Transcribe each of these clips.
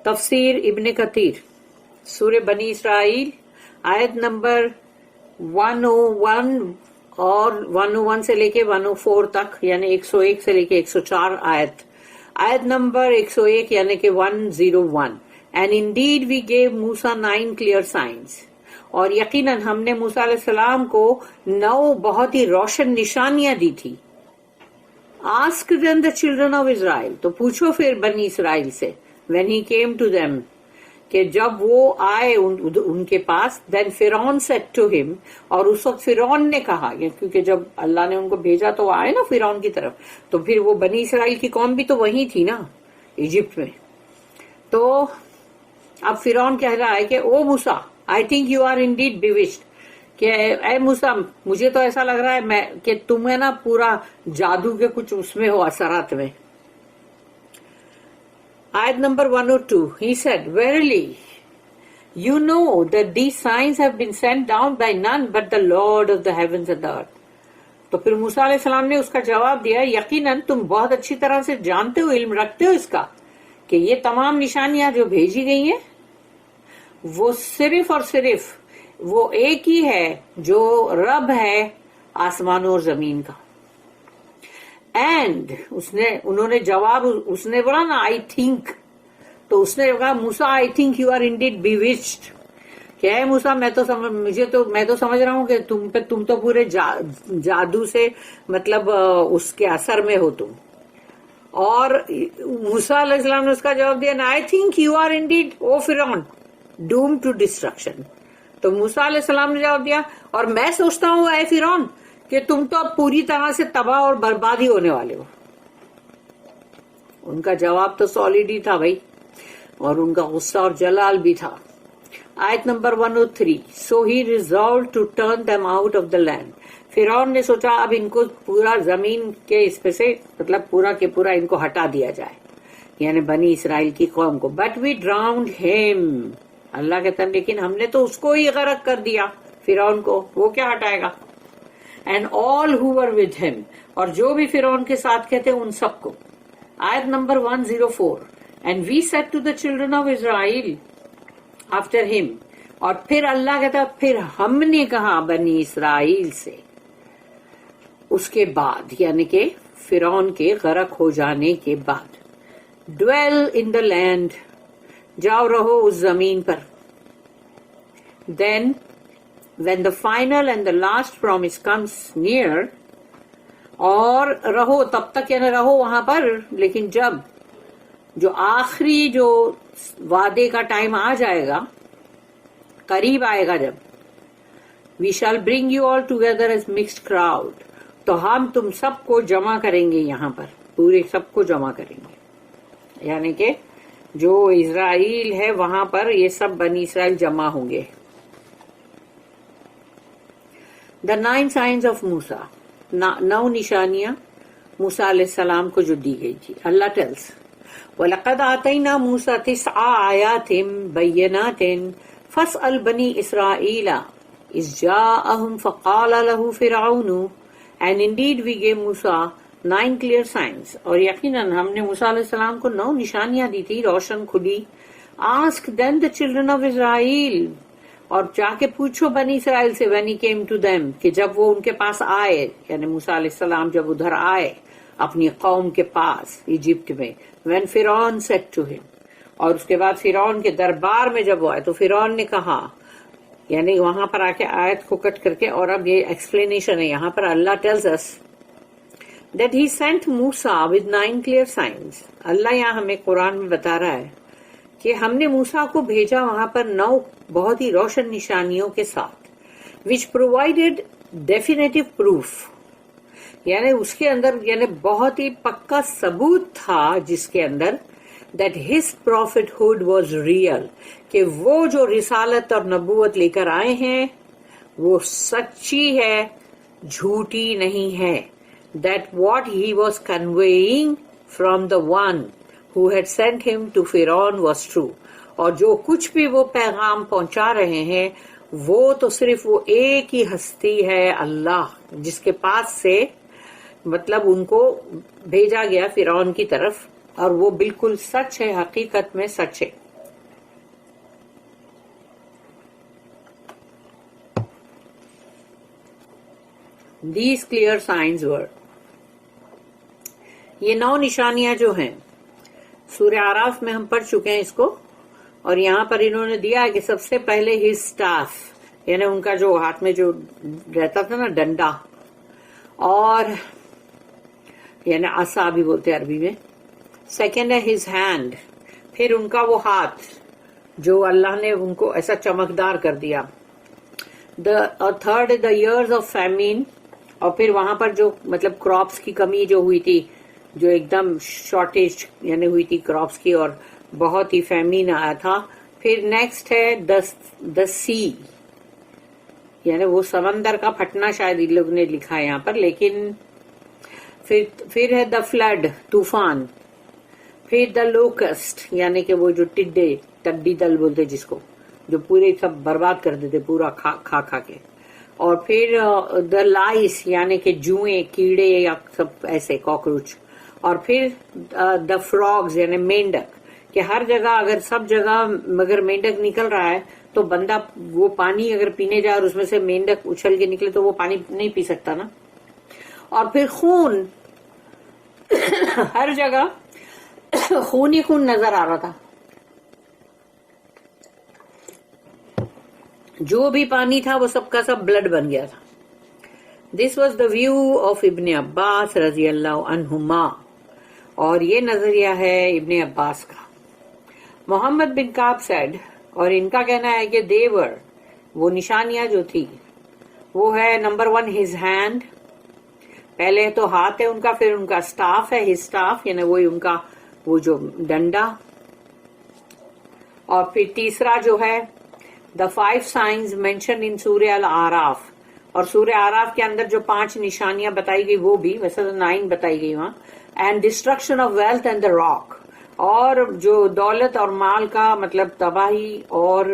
تفسیر ابن کثیر سورہ بنی اسرائیل آیت نمبر 101 اور 101 سے لے کے 104 تک یعنی 101 سے لے کے 104 آیت نمبر 101 یعنی کہ 101. And indeed we gave Musa 9 clear signs. اور یقیناً ہم نے موسیٰ علیہ السلام کو 9 بہت ہی روشن نشانیاں دی تھی. Ask then the children of Israel, تو پوچھو پھر بنی اسرائیل سے, when he came to them, کہ جب وہ آئے ان کے پاس, then Pharaoh said to him, اور اس وقت فرعون نے کہا, کیونکہ جب اللہ نے ان کو بھیجا تو وہ آئے نا فرعون کی طرف, تو پھر وہ بنی اسرائیل کی قوم بھی تو وہی تھی نا ایجپٹ میں. تو اب فرعون کہہ رہا ہے کہ او موسیٰ, I think you are indeed bewitched, کہ اے موسیٰ مجھے تو ایسا لگ رہا ہے کہ تمہیں نا پورا جادو کے کچھ اس میں ہو اثرات میں. آیت number 102, he said, verily you know that these signs have been sent down by none but the Lord of the heavens and the earth. تو پھر موسیٰ علیہ السلام نے اس کا جواب دیا, یقیناً تم بہت اچھی طرح سے جانتے ہو, علم رکھتے ہو اس کا, کہ یہ تمام نشانیاں جو بھیجی گئی ہیں وہ صرف اور صرف وہ ایک ہی ہے جو رب ہے آسمانوں اور زمین کا. اینڈ انہوں نے جواب, اس نے بولا نا I think, تو اس نے کہا موسیٰ I think you are indeed bewitched, کہ اے موسیٰ میں تو سمجھ رہا ہوں کہ تم تو پورے جادو سے مطلب اس کے اثر میں ہو تم. اور موسیٰ علیہ السلام نے اس کا جواب دیا I think you are indeed O Pharaoh doomed to destruction. تو موسیٰ علیہ السلام نے جواب دیا, اور میں سوچتا ہوں اے فرعون کہ تم تو اب پوری طرح سے تباہ اور بربادی ہونے والے ہو. ان کا جواب تو سالڈ ہی تھا بھائی, اور ان کا غصہ اور جلال بھی تھا. آیت number 103, so he resolved to turn them out of the land. فرعون نے سوچا اب ان کو پورا زمین کے اس پہ سے مطلب پورا کے پورا ان کو ہٹا دیا جائے, یعنی بنی اسرائیل کی قوم کو. But we drowned him. اللہ کہتا ہے لیکن ہم نے تو اس کو ہی غرق کر دیا, فرعون کو, وہ کیا ہٹائے گا. And all who were with him, اور جو بھی فرعون کے ساتھ کہتے ان سب کو. آیت number 104, and we said to the children of Israel after him, اور پھر اللہ کہتا پھر ہم نے کہا بنی اسرائیل سے اس کے بعد, یعنی کہ فرعون کے غرق ہو جانے کے بعد, dwell in the land, جاؤ رہو اس زمین پر. Then when the final and the last promise comes near, اور رہو تب تک یعنی رہو وہاں پر, لیکن جب جو آخری جو وعدے کا ٹائم آ جائے گا, قریب آئے گا جب, we shall bring you all together as mixed crowd, تو ہم تم سب کو جمع کریں گے یہاں پر, پورے سب کو جمع کریں گے, یعنی کہ جو اسرائیل ہے وہاں پر یہ سب بنی اسرائیل جمع ہوں گے. The 9 signs of Musa, 9 نشانیاں موسیٰ علیہ السلام کو جو دی گئی تھی. اللہ tells, وَلَقَدْ آتَيْنَا مُوسَى 9 آيَاتٍ بَيِّنَاتٍ فَاسْأَلْ بَنِي إِسْرَائِيلَ إِذْ جَاءَهُمْ فَقَالَ لَهُ فِرْعَوْنُ. And indeed we gave Musa 9 clear signs, اور یقیناً ہم نے موسیٰ علیہ السلام کو 9 نشانیاں دی تھی روشن کھلی. Ask then the children of Israel, اور جا کے پوچھو بنی اسرائیل سے, when he came to them, کہ جب وہ ان کے پاس آئے, یعنی موسیٰ علیہ السلام جب ادھر آئے اپنی قوم کے پاس ایجپٹ میں, when Pharaoh said to him, اور اس کے بعد فرعون کے دربار میں جب وہ آئے تو فرعون نے کہا, یعنی وہاں پر آ کے آیت کو کٹ کر کے, اور اب یہ ایکسپلینیشن ہے یہاں پر. اللہ tells us that he sent Musa with 9 clear signs. اللہ یہاں ہمیں قرآن میں بتا رہا ہے کہ ہم نے موسیٰ کو بھیجا وہاں پر 9 بہت ہی روشن نشانیوں کے ساتھ, which provided definitive proof, یعنی اس کے اندر یعنی بہت ہی پکا ثبوت تھا جس کے اندر that his prophethood was real, کہ وہ جو رسالت اور نبوت لے کر آئے ہیں وہ سچی ہے, جھوٹی نہیں ہے. That what he was conveying from the one who had sent him to Pharaoh was true, اور جو کچھ بھی وہ پیغام پہنچا رہے ہیں وہ تو صرف وہ ایک ہی ہستی ہے اللہ, جس کے پاس سے مطلب ان کو بھیجا گیا فرعون کی طرف, اور وہ بالکل سچ ہے, حقیقت میں سچ ہے. These clear signs were. یہ 9 نشانیاں جو ہیں سورہ آراف میں ہم پڑھ چکے ہیں اس کو, اور یہاں پر انہوں نے دیا کہ سب سے پہلے his staff, یعنی ان کا جو ہاتھ میں جو رہتا تھا نا ڈنڈا, اور یعنی عصا بھی بولتے ہیں عربی میں. سیکنڈ ہے his hand, پھر ان کا وہ ہاتھ جو اللہ نے ان کو ایسا چمکدار کر دیا. تھرڈ دا ایئرز آف فیمین, اور پھر وہاں پر جو مطلب کراپس کی کمی جو ہوئی تھی, جو ایک دم شارٹیج یعنی ہوئی تھی کراپس کی, اور بہت ہی فیمین آیا تھا. پھر نیکسٹ ہے دا سی, یعنی وہ سمندر کا پھٹنا, شاید ان لوگ نے لکھا ہے یہاں پر, لیکن پھر ہے دا فلڈ, طوفان. پھر دا لوکسٹ, یعنی کہ وہ جو ٹڈی دل بولتے جس کو, جو پورے سب برباد کر دیتے پورا کھا کے. اور پھر دا لائس, یعنی کہ جوئیں, کیڑے یا سب ایسے کاکروچ. اور پھر دا فراگز, یعنی مینڈک, کہ ہر جگہ اگر سب جگہ مگر مینڈک نکل رہا ہے تو بندہ وہ پانی اگر پینے جائے اور اس میں سے مینڈک اچھل کے نکلے تو وہ پانی نہیں پی سکتا نا. اور پھر خون, ہر جگہ خون ہی خون نظر آ رہا تھا, جو بھی پانی تھا وہ سب کا سب بلڈ بن گیا تھا. This was the view of Ibn Abbas رضی اللہ عنہما, اور یہ نظریہ ہے ابن عباس کا. محمد بن کعب سیڈ, اور ان کا کہنا ہے کہ دیور, وہ نشانیاں جو تھی وہ ہے نمبر 1 his hand, پہلے تو ہاتھ ہے ان کا, پھر ان کا سٹاف ہے his staff, یعنی وہی ان کا وہ جو ڈنڈا. اور پھر تیسرا جو ہے دا 5 signs mentioned in سورہ العراف, اور سورہ آراف کے اندر جو 5 نشانیاں بتائی گئی وہ بھی, ویسے تو 9 بتائی گئی وہاں. And destruction of wealth and the rock, اور جو دولت اور مال کا مطلب تباہی. اور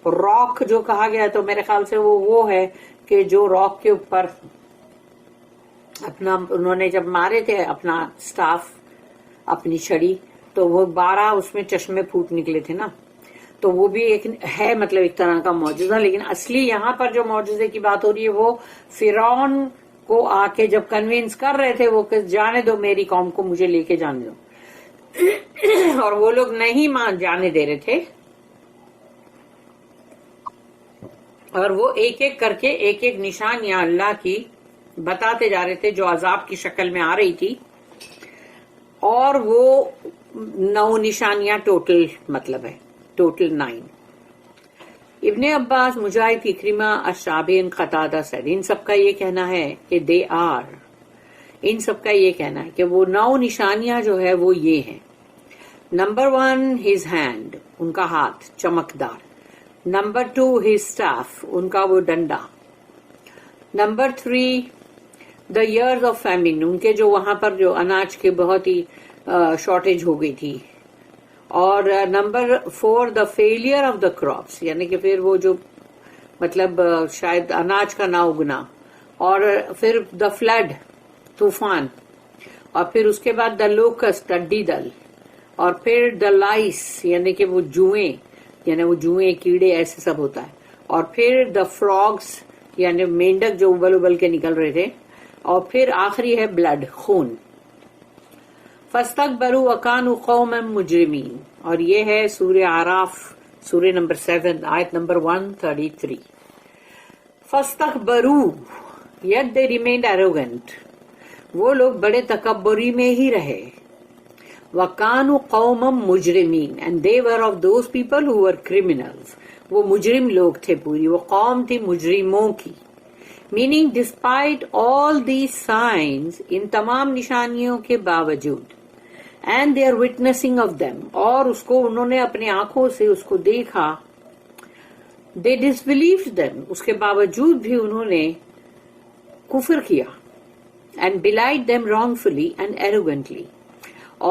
راک جو کہا گیا تو میرے خیال سے وہ ہے کہ جو راک کے اوپر اپنا انہوں نے جب مارے تھے اپنا سٹاف, اپنی چھڑی, تو وہ 12 اس میں چشمے پھوٹ نکلے تھے نا, تو وہ بھی ایک ہے مطلب ایک طرح کا معجزہ. لیکن اصلی یہاں پر جو معجزے کی بات ہو رہی ہے وہ فرعون کو آ کے جب کنوینس کر رہے تھے وہ کہ جانے دو میری قوم کو, مجھے لے کے جانے دو, اور وہ لوگ نہیں جانے دے رہے تھے, اور وہ ایک ایک کر کے ایک ایک نشانیاں اللہ کی بتاتے جا رہے تھے جو عذاب کی شکل میں آ رہی تھی. اور وہ 9 نشانیاں ٹوٹل مطلب ہے, ٹوٹل 9. ابن عباس, مجاہد, اکرمہ, الشعبی, قتادہ سیڈ, ان سب کا یہ کہنا ہے کہ دے آر, ان سب کا یہ کہنا ہے کہ وہ 9 نشانیاں جو ہے وہ یہ ہیں. نمبر 1 his hand, ان کا ہاتھ چمکدار. نمبر 2 his staff, ان کا وہ ڈنڈا. نمبر 3 دا ایئرز آف فیمن, ان کے جو وہاں پر جو اناج کے بہت ہی شارٹیج ہو گئی تھی. اور number 4 the failure of the crops, یعنی کہ پھر وہ جو مطلب شاید اناج کا نہ اگنا. اور پھر دا فلڈ, طوفان. اور پھر اس کے بعد دا لوکسٹ, ٹڈی دل. اور پھر دا لائس, یعنی کہ وہ جوئیں, یعنی وہ جوئیں کیڑے ایسے سب ہوتا ہے. اور پھر دا فراگس, یعنی مینڈک جو ابل ابل کے نکل رہے تھے. اور پھر آخری ہے بلڈ, خون. فاستكبروا وكانوا قوما مجرمين, اور یہ ہے سورہ آراف, سورہ نمبر 7, آیت number 133. فاستكبروا, yet they remained arrogant, وہ لوگ بڑے تکبری میں ہی رہے. وَكَانُوا قَوْمًا مُجْرِمِينَ, and they were of those people who were criminals, وہ مجرم لوگ تھے, پوری وہ قوم تھی مجرموں کی. meaning despite all these signs, ان تمام نشانیوں کے باوجود, and they are witnessing of them, اور اس کو انہوں نے اپنی آنکھوں سے اس کو دیکھا. they disbelieved them, اس کے باوجود بھی انہوں نے کفر کیا. and belied them wrongfully and arrogantly,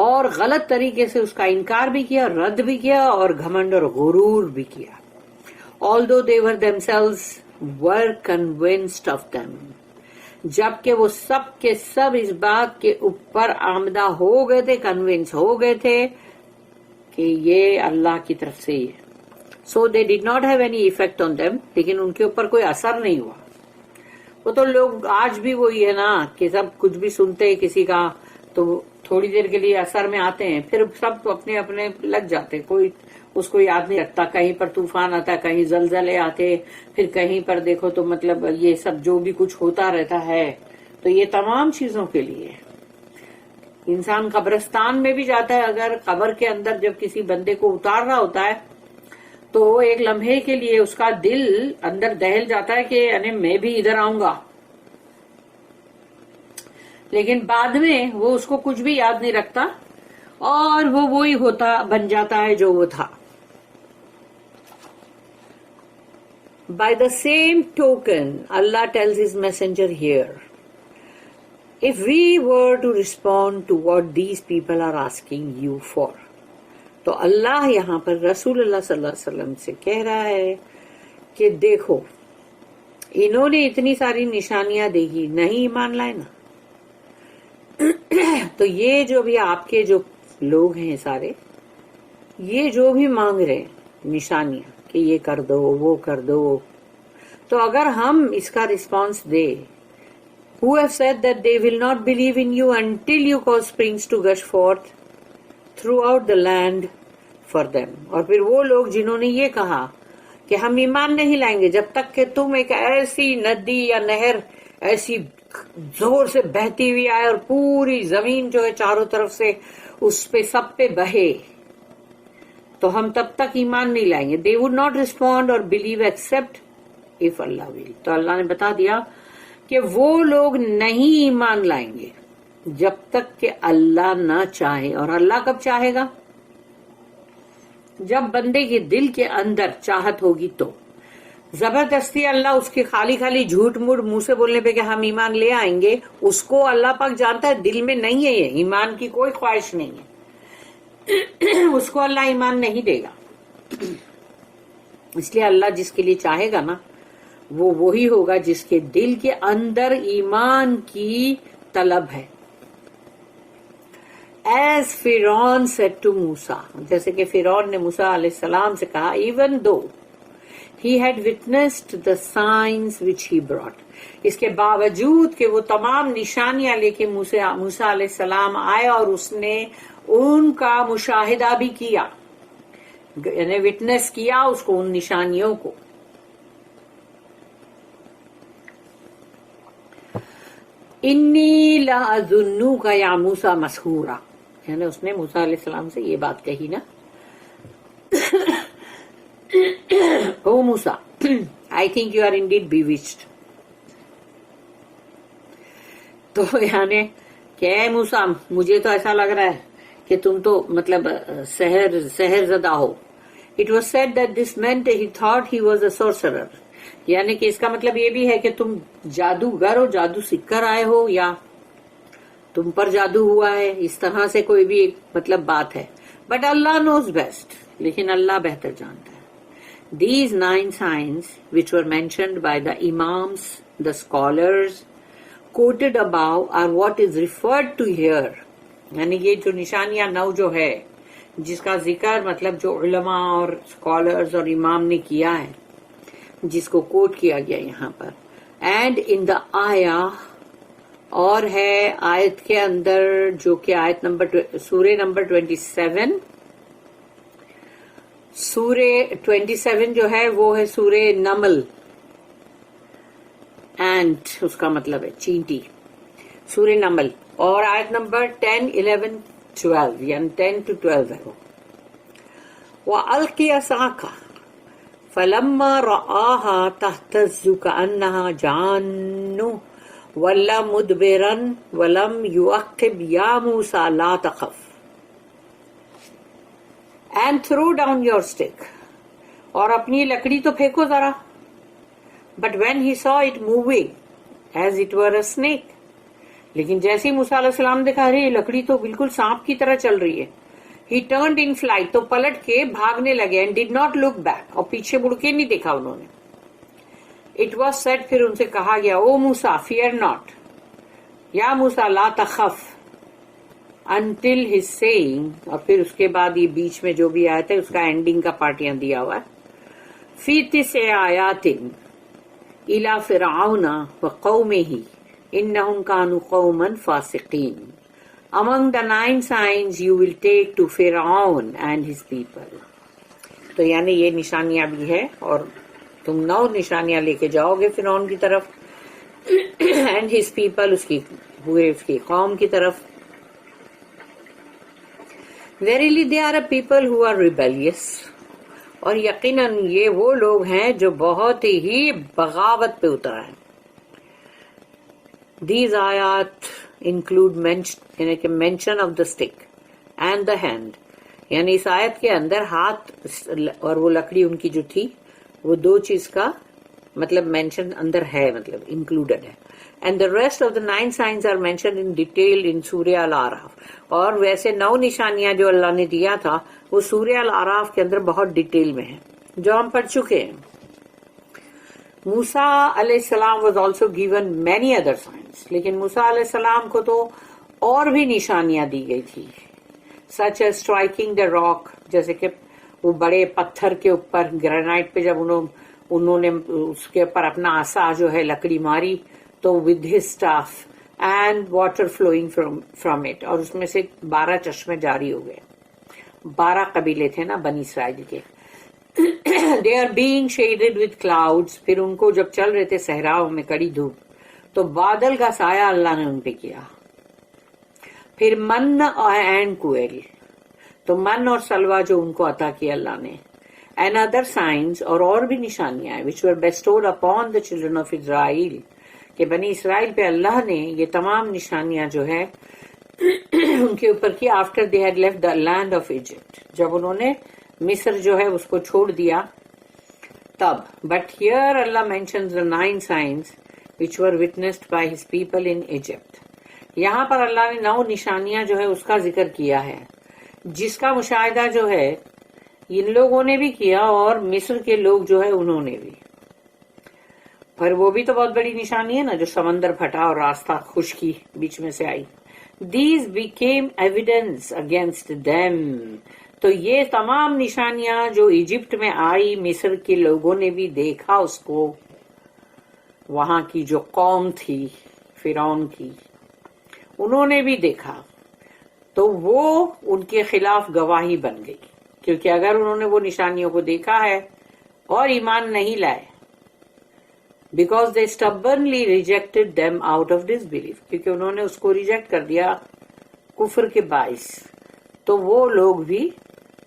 اور غلط طریقے سے اس کا انکار بھی کیا, رد بھی کیا, اور گھمنڈ اور غرور بھی کیا. although they were themselves were convinced of them, جبکہ وہ سب کے سب اس بات کے اوپر آمدہ ہو گئے تھے, کنونس ہو گئے تھے کہ یہ اللہ کی طرف سے ہی ہے. so they did not have any effect on them, لیکن ان کے اوپر کوئی اثر نہیں ہوا. وہ تو لوگ آج بھی وہی ہے نا کہ سب کچھ بھی سنتے ہیں کسی کا تو تھوڑی دیر کے لیے اثر میں آتے ہیں، پھر سب تو اپنے اپنے لگ جاتے، کوئی اس کو یاد نہیں رکھتا. کہیں پر طوفان آتا، کہیں زلزلے آتے، پھر کہیں پر دیکھو تو مطلب یہ سب جو بھی کچھ ہوتا رہتا ہے. تو یہ تمام چیزوں کے لیے انسان قبرستان میں بھی جاتا ہے، اگر قبر کے اندر جب کسی بندے کو اتار رہا ہوتا ہے تو ایک لمحے کے لیے اس کا دل اندر دہل جاتا ہے کہ یعنی میں بھی ادھر آؤں گا، لیکن بعد میں وہ اس کو کچھ بھی یاد نہیں رکھتا اور وہ وہی ہوتا بن جاتا ہے جو وہ تھا. By the same token, Allah tells His messenger here, if we were to respond to what these people are asking you for, تو اللہ یہاں پر رسول اللہ صلی اللہ علیہ وسلم سے کہہ رہا ہے کہ دیکھو انہوں نے اتنی ساری نشانیاں دیکھی، نہیں ایمان لائے نا. تو یہ جو بھی آپ کے جو لوگ ہیں سارے، یہ جو بھی مانگ رہے ہیں نشانیاں کہ یہ کر دو وہ کر دو، تو اگر ہم اس کا response they, who have said that they will not believe in you until you cause springs to gush forth throughout the land for them. اور پھر وہ لوگ جنہوں نے یہ کہا کہ ہم ایمان نہیں لائیں گے جب تک کہ تم ایک ایسی ندی یا نہر ایسی زور سے بہتی ہوئی آئے اور پوری زمین جو ہے چاروں طرف سے اس پہ سب پہ بہے، تو ہم تب تک ایمان نہیں لائیں گے. they would not respond or believe except if Allah will. تو اللہ نے بتا دیا کہ وہ لوگ نہیں ایمان لائیں گے جب تک کہ اللہ نہ چاہے. اور اللہ کب چاہے گا؟ جب بندے کے دل کے اندر چاہت ہوگی. تو زبردستی اللہ اس کے خالی خالی جھوٹ موٹ منہ سے بولنے پہ کہ ہم ایمان لے آئیں گے، اس کو اللہ پاک جانتا ہے دل میں نہیں ہے یہ ایمان کی کوئی خواہش نہیں ہے، اس کو اللہ ایمان نہیں دے گا. اس لیے اللہ جس کے لیے چاہے گا نا وہ وہی ہوگا جس کے دل کے اندر ایمان کی طلب ہے. As Pharaoh said to Musa, جیسے کہ فرعون نے موسیٰ علیہ السلام سے کہا, even though he had witnessed the signs which he brought, اس کے باوجود کہ وہ تمام نشانیاں لے کے موسیٰ علیہ السلام آئے اور اس نے ان کا مشاہدہ بھی کیا، یعنی وٹنس کیا اس کو، ان نشانیوں کو. انی لأظنک یا موسیٰ مسحورا، یعنی اس نے موسیٰ علیہ السلام سے یہ بات کہی نا، او موسیٰ I think you are indeed bewitched. تو یعنی کہ اے موسیٰ مجھے تو ایسا لگ رہا ہے کہ تم تو مطلب سحر زدہ ہو. It was said that this meant he thought he was a sorcerer، یعنی کہ اس کا مطلب یہ بھی ہے کہ تم جادوگر ہو، جادو سیکھ کر آئے ہو، یا تم پر جادو ہوا ہے، اس طرح سے کوئی بھی ایک مطلب بات ہے. بٹ اللہ نوز بیسٹ، لیکن اللہ بہتر جانتا ہے. These 9 signs which were mentioned by the imams, the scholars quoted above are what is referred to here. یعنی یہ جو نشانیاں 9 جو ہے جس کا ذکر مطلب جو علماء اور اسکالرز اور امام نے کیا ہے، جس کو کوٹ کیا گیا یہاں پر. اینڈ ان دا آیا، اور ہے آیت کے اندر جو کہ آیت نمبر سورہ نمبر 27، سورہ 27 جو ہے وہ ہے سورہ نمل، اینڈ اس کا مطلب ہے چینٹی، سورہ نمل. اور آیت نمبر 10، 11، 12 یعنی 10 to 12 ہے وہ. وَأَلْقِ عَصَاكَ فَلَمَّا رَآهَا تَهْتَزُّ كَأَنَّهَا جَانٌّ وَلَّا مُدْبِرًا وَلَمْ يُعَقِّبْ يَا مُوسَىٰ لَا تَخَفْ and throw down your stick، اور اپنی لکڑی تو پھینکو ذرا. But when he saw it moving as it were a snake، لیکن جیسے ہی موسیٰ علیہ السلام نے دیکھا ارے لکڑی تو بالکل سانپ کی طرح چل رہی ہے، he turned in flight، تو پلٹ کے بھاگنے لگے، and did not look back، اور پیچھے مڑ کے نہیں دیکھا انہوں نے. It was said، پھر ان سے کہا گیا، او موسیٰ fear not، یا موسیٰ لا تخف، until his saying، اور پھر اس کے بعد یہ بیچ میں جو بھی آیا تھا اس کا اینڈنگ کا پارٹ یہاں دیا ہوا ہے، فی 9 آیات، إلى فرعون وقومه إنهم كانوا قوما فاسقين. Among the 9 signs you will take to Pharaoh and his people. تو یعنی یہ نشانیاں بھی ہے اور تم 9 نشانیاں لے کے جاؤ گے فرعون کی طرف اینڈ ہز پیپل اس کی قوم کی طرف. Verily they are a people who are rebellious. اور یقیناً یہ وہ لوگ ہیں جو بہت ہی بغاوت پہ اترا ہے. These آیات include mention of the stick and the hand. یعنی اس آیت کے اندر ہاتھ اور وہ لکڑی ان کی جو تھی وہ 2 چیز کا مطلب مینشن اندر ہے, مطلب انکلوڈڈ ہے. And the rest of the 9 signs are mentioned in detail in سورہ الاعراف. اور ویسے 9 نشانیاں جو اللہ نے دیا تھا وہ سورہ الاعراف کے اندر بہت ڈیٹیل میں ہیں جو ہم پڑھ چکے ہیں. موسیٰ علیہ السلام was also given many other signs. لیکن موسیٰ علیہ السلام کو تو اور بھی نشانیاں دی گئی تھی, such as striking the rock, جیسے کہ وہ بڑے پتھر کے اوپر گرینائٹ پہ جب انہوں نے اس کے اوپر اپنا عصا جو ہے لکڑی ماری تو with his staff and water flowing from it, اور اس میں سے 12 چشمے جاری ہو گئے. 12 قبیلے تھے نا بنی اسرائیل کے. they are being shaded with clouds. پھر ان کو جب چل رہے تھے صحراؤں میں کڑی دھوپ تو بادل کا سایہ اللہ نے ان پہ کیا. پھر من اینڈ کوئل, تو من اور سلوا جو ان کو عطا کیا اللہ نے. and other signs, اور بھی نشانیاں which were bestowed upon the children of Israel, کہ بنی اسرائیل پہ اللہ نے یہ تمام نشانیاں جو ہے ان کے اوپر کی after they had left the land of Egypt, جب انہوں نے مصر جو ہے اس کو چھوڑ دیا تب. but here Allah mentions the 9 signs which were witnessed by his people in Egypt. یہاں پر اللہ نے 9 نشانیاں جو ہے اس کا ذکر کیا ہے جس کا مشاہدہ جو ہے ان لوگوں نے بھی کیا اور مصر کے لوگ جو ہے انہوں نے بھی. پر وہ بھی تو بہت بڑی نشانی ہے نا جو سمندر پھٹا اور راستہ خشکی بیچ میں سے آئی. These became evidence against them. تو یہ تمام نشانیاں جو ایجپٹ میں آئی مصر کے لوگوں نے بھی دیکھا اس کو, وہاں کی جو قوم تھی فرعون کی انہوں نے بھی دیکھا, تو وہ ان کے خلاف گواہی بن گئی. کیونکہ اگر انہوں نے وہ نشانیوں کو دیکھا ہے اور ایمان نہیں لائے, because they stubbornly rejected them out of disbelief, کیونکہ انہوں نے اس کو ریجیکٹ کر دیا کفر کے باعث, تو وہ لوگ بھی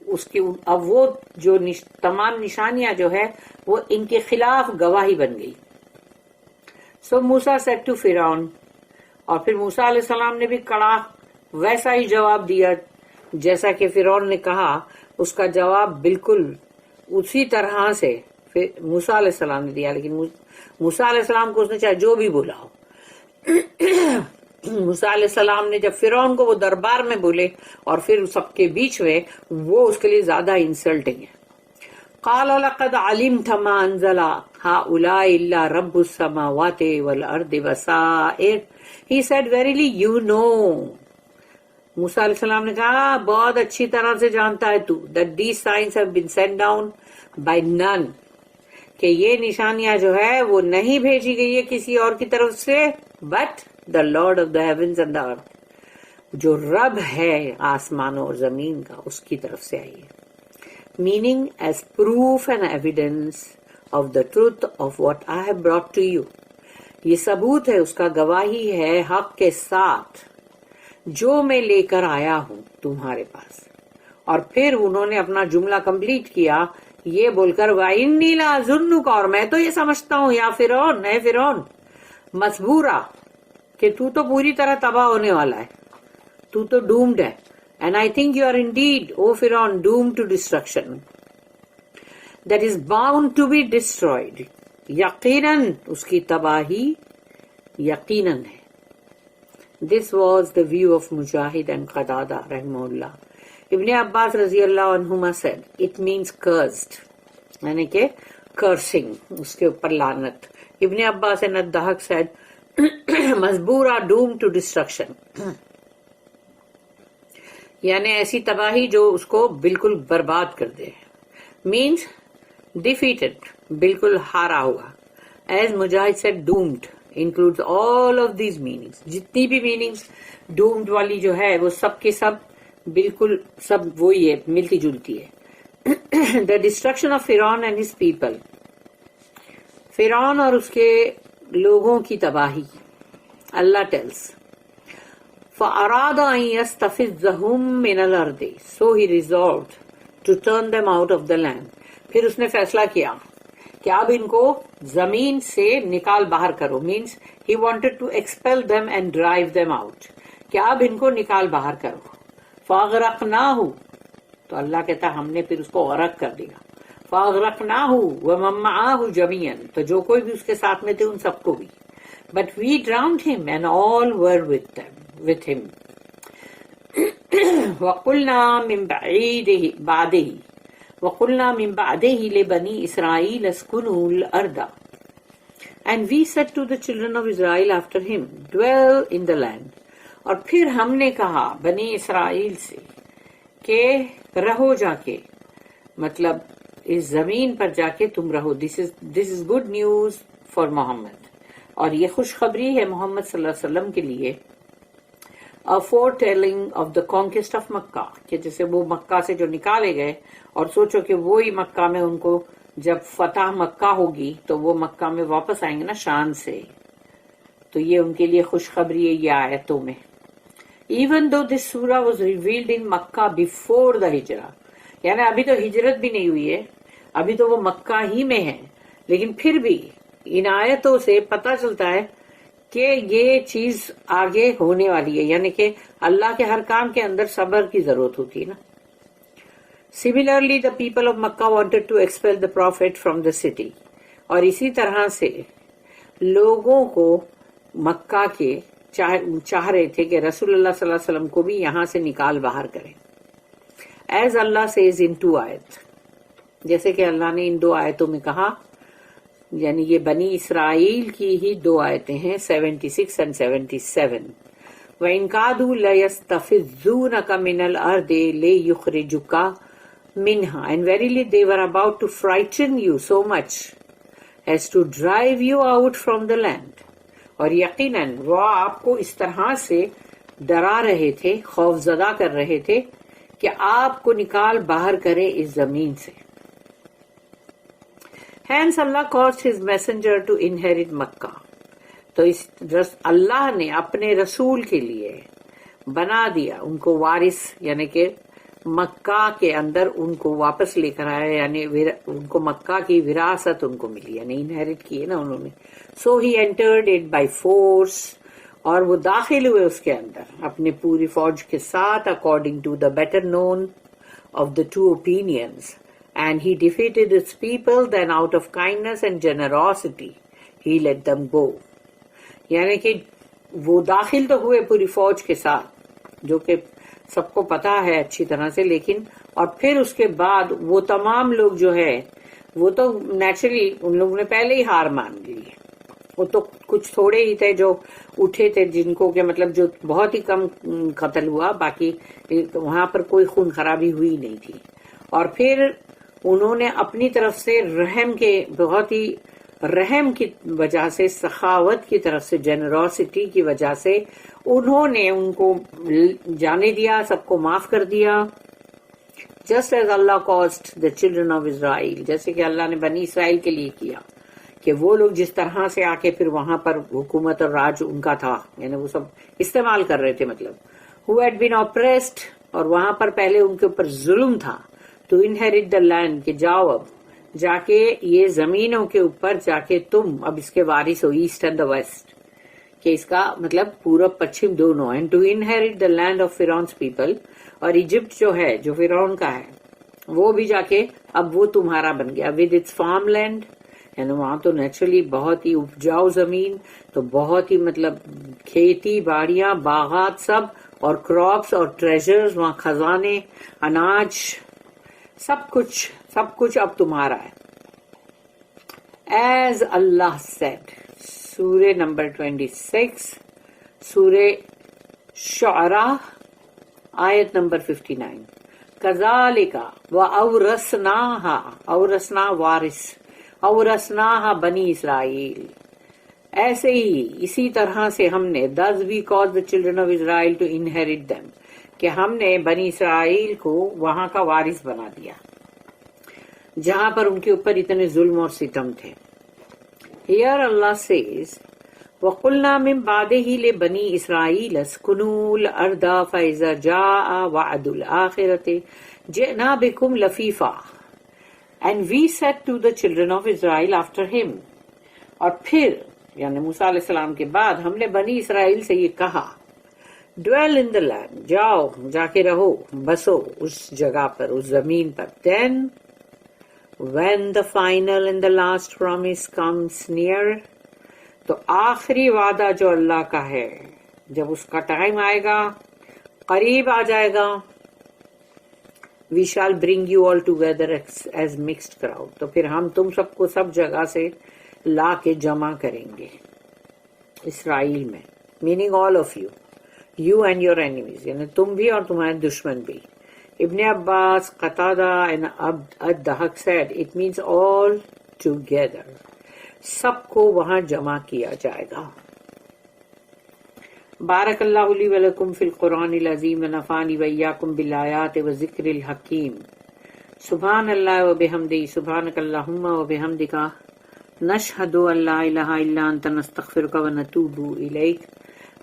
اس کی اب وہ جو تمام نشانیاں جو ہے وہ ان کے خلاف گواہی بن گئی. So Musa said to Pharaoh, اور پھر موسیٰ علیہ السلام نے بھی کڑا ویسا ہی جواب دیا جیسا کہ فرعون نے کہا. اس کا جواب بالکل اسی طرح سے موسیٰ علیہ السلام نے دیا, لیکن موسیٰ علیہ السلام کو اس نے چاہے جو بھی بولا ہو. موسیٰ علیہ السلام نے جب فرعون کو وہ دربار میں بولے اور پھر سب کے بیچ میں, وہ اس کے لیے زیادہ انسلٹنگ ہے. قال لقد علمت ما انزل هؤلاء الا رب السماوات والارض بصائر. He said, verily you know. موسیٰ علیہ السلام نے کہا بہت اچھی طرح سے جانتا ہے تو, that these signs have been sent down by none, کہ یہ نشانیاں جو ہے وہ نہیں بھیجی گئی ہے کسی اور کی طرف سے, but the Lord of the heavens and the earth, جو رب ہے آسمانوں اور زمین کا اس کی طرف سے آئی ہے. meaning as proof and evidence of the truth of what I have brought to you. یہ ثبوت ہے, اس کا گواہی ہے حق کے ساتھ جو میں لے کر آیا ہوں تمہارے پاس. اور پھر انہوں نے اپنا جملہ کمپلیٹ کیا یہ بول کر وَإِنِّي لَأَظُنُّكَ, اور میں تو یہ سمجھتا ہوں یا فرعون, اے فرعون, مسبورا, کہ تو تو پوری طرح تباہ ہونے والا ہے, تو تو ڈومڈ ہے. And I think you are indeed, O Pharaoh, doomed to destruction. That is bound to be destroyed. یقیناً اس کی تباہی یقیناً ہے. This was the view of Mujahid and Qadada rahimahullah. Ibn Abbas رضی اللہ عنہما said, it means cursed, یعنی کہ cursing, اس کے اوپر لعنت. Ibn Abbas and Ad-Dahak said, مزبورا doomed to destruction, یعنی ایسی تباہی جو اس کو بالکل برباد کر دے. means defeated, بالکل ہارا ہوا. As Mujahid said, doomed includes all of these meanings. جتنی بھی meanings doomed والی جو ہے وہ سب کے سب بالکل سب وہی ہے، ملتی جلتی ہے. The destruction of Fir'aun and his people. فرعون اور اس کے لوگوں کی تباہی. اللہ tells. فَأَرَادَ أَن يَسْتَفِزَّهُم مِّنَ الْأَرْضِ. So he resolved to turn them out of the land. پھر اس نے فیصلہ کیا کہ اب ان کو زمین سے نکال باہر کرو. means he wanted to expel them and drive them out. کہ اب ان کو نکال باہر کرو. فَأَغْرَقْنَاهُ. تو اللہ کہتا ہم نے پھر اس کو غرق کر دیا. فَأَغْرَقْنَاهُ وَمَن مَّعَهُ جَمِيعًا. تو جو کوئی بھی اس کے ساتھ میں تھے ان سب کو بھی. But we drowned him and all were with him. وَقُلْنَا مِن بَعْدِهِ وَقُلْنَا مِن بَعْدِهِ لِبَنِي إِسْرَائِيلَ اسْكُنُوا الْأَرْضَ. And we said to the children of Israel after him, dwell in the land. اور پھر ہم نے کہا بنی اسرائیل سے کہ رہو جا کے، مطلب اس زمین پر جا کے تم رہو. This is good news for محمد. اور یہ خوشخبری ہے محمد صلی اللہ علیہ وسلم کے لیے. A foretelling of the conquest of مکہ، کہ جیسے وہ مکہ سے جو نکالے گئے، اور سوچو کہ وہی مکہ میں ان کو جب فتح مکہ ہوگی تو وہ مکہ میں واپس آئیں گے نا شان سے. تو یہ ان کے لیے خوشخبری ہے یہ آیتوں میں. Even though this surah was revealed in Makkah before the hijrah. یعنی ابھی تو ہجرت بھی نہیں ہوئی ہے، ابھی تو وہ مکہ ہی میں ہے، لیکن پھر بھی ان آیتوں سے پتہ چلتا ہے کہ یہ چیز آگے ہونے والی ہے، یعنی کہ اللہ کے ہر کام کے اندر صبر کی ضرورت ہوتی ہے نا. Similarly, the people of Makkah wanted to expel the prophet from the city. اور اسی طرح سے لوگوں کو مکہ کے چاہ رہے تھے کہ رسول اللہ صلی اللہ علیہ وسلم کو بھی یہاں سے نکال باہر کریں. As Allah says in 2 آیت، جیسے کہ اللہ نے ان 2 آیتوں میں کہا، یعنی یہ بنی اسرائیل کی ہی 2 آیتیں ہیں 76 and 77. وَإِن كَادُوا لَيَسْتَفِزُّونَكَ مِنَ الْأَرْضِ لِيُخْرِجُوكَ مِنْهَا. And verily they were about to frighten you so much as to drive you out from the land. اور یقیناً وہ آپ کو اس طرح سے ڈرا رہے تھے، خوف زدہ کر رہے تھے کہ آپ کو نکال باہر کرے اس زمین سے. Hence Allah caused his messenger to inherit Makkah. تو اللہ نے اپنے رسول کے لیے بنا دیا ان کو وارث، یعنی کہ مکہ کے اندر ان کو واپس لے کر آیا، یعنی ان کو مکہ کی وراثت ان کو ملی، یعنی انہیرٹ کی ہے نا انہوں نے. So he entered it by force. اور وہ داخل ہوئے اس کے اندر اپنے پوری فوج کے ساتھ according to the better known of the 2 opinions. And he defeated its people, then out of kindness and generosity he let them go. یعنی کہ وہ داخل تو ہوئے پوری فوج کے ساتھ، جو کہ سب کو پتا ہے اچھی طرح سے، لیکن اور پھر اس کے بعد وہ تمام لوگ جو ہے وہ تو نیچرلی ان لوگوں نے پہلے ہی ہار مان لی. وہ تو کچھ تھوڑے ہی تھے جو اٹھے تھے، جن کو کہ مطلب جو بہت ہی کم قتل ہوا، باقی وہاں پر کوئی خون خرابی ہوئی نہیں تھی. اور پھر انہوں نے اپنی طرف سے بہت ہی رحم کی وجہ سے، سخاوت کی طرف سے، جنروسٹی کی وجہ سے انہوں نے ان کو جانے دیا، سب کو معاف کر دیا. Just as Allah caused the children of Israel. جیسے کہ اللہ نے بنی اسرائیل کے لیے کیا کہ وہ لوگ جس طرح سے آ کے پھر وہاں پر حکومت اور راج ان کا تھا، یعنی وہ سب استعمال کر رہے تھے، مطلب who had been oppressed، اور وہاں پر پہلے ان کے اوپر ظلم تھا. to inherit the land، کہ جاؤ اب جا کے یہ زمینوں کے اوپر جا کے تم اب اس کے وارث ہو، ایسٹ اینڈ دا ویسٹ، کہ اس کا مطلب پورب پچھم دونوں. And to inherit the land of فرعون's پیپل. اور ایجپٹ جو ہے جو فرعون کا ہے وہ بھی جا کے اب وہ تمہارا بن گیا ود اٹس فارم لینڈ. یعنی وہاں تو نیچرلی بہت ہی اپجاؤ زمین، تو بہت ہی مطلب کھیتی باڑیاں، باغات سب، اور کراپس اور ٹریجرز، وہاں خزانے، اناج، سب کچھ اب تمہارا ہے. ایز اللہ سیڈ، سورہ نمبر 26، سورہ شعراء آیت نمبر 59. کذالک وَأَوْرَثْنَاهَا، اورثنا وارث، اورثناها بنی اسرائیل. ایسے ہی اسی طرح سے ہم نے thus we caused the children of Israel to inherit them کہ ہم نے بنی اسرائیل کو وہاں کا وارث بنا دیا جہاں پر ان کے اوپر اتنے ظلم اور ستم تھے. Here Allah says وَقُلْنَا مِن بَعْدِهِ لِبَنِي إِسْرَائِيلَ اسْكُنُوا الْأَرْضَ فَإِذَا جَاءَ وَعْدُ الْآخِرَةِ جِئْنَا بِكُمْ لَفِيفًا. And we said to the children of Israel after him. اور پھر یعنی موسیٰ علیہ السلام کے بعد ہم نے بنی اسرائیل سے یہ کہا ڈویل ان دا لینڈ، جاؤ جا کے رہو بسو اس جگہ پر اس زمین پر. Then when the final and the last promise comes near, تو آخری وعدہ جو اللہ کا ہے جب اس کا ٹائم آئے گا قریب آ جائے گا، وی شال bring you all together as mixed crowd, تو پھر ہم تم سب کو سب جگہ سے لا کے جمع کریں گے اسرائیل میں، meaning all of you, you and your enemies, یعنی تم بھی اور تمہارے دشمن بھی. Ibn Abbas, Qatada and al Dahhak said it means all together، سب کو وہاں جمع کیا جائے گا. بارک اللہ لی ولکم فی القرآن العظیم ونفعنی وإیاکم بالآیات والذکر الحکیم. سبحان اللہ وبحمدہ، سبحانک اللہم وبحمدک، نشہد ان لا الہ الا انت نستغفرک ونتوب الیک.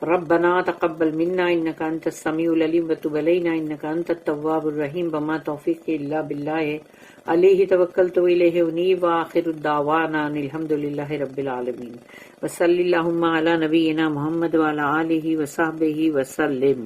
ربنا تقبل منا انک انت السمیع العلیم وتب علینا انک انت التواب الرحیم. وما توفیقی الا باللہ علیہ توکلت والیہ انیب. وآخر الدعوانا ان الحمد للہ رب العالمین. وصلی اللہم علی نبینا محمد وعلی آلہ وصحبہ وسلم.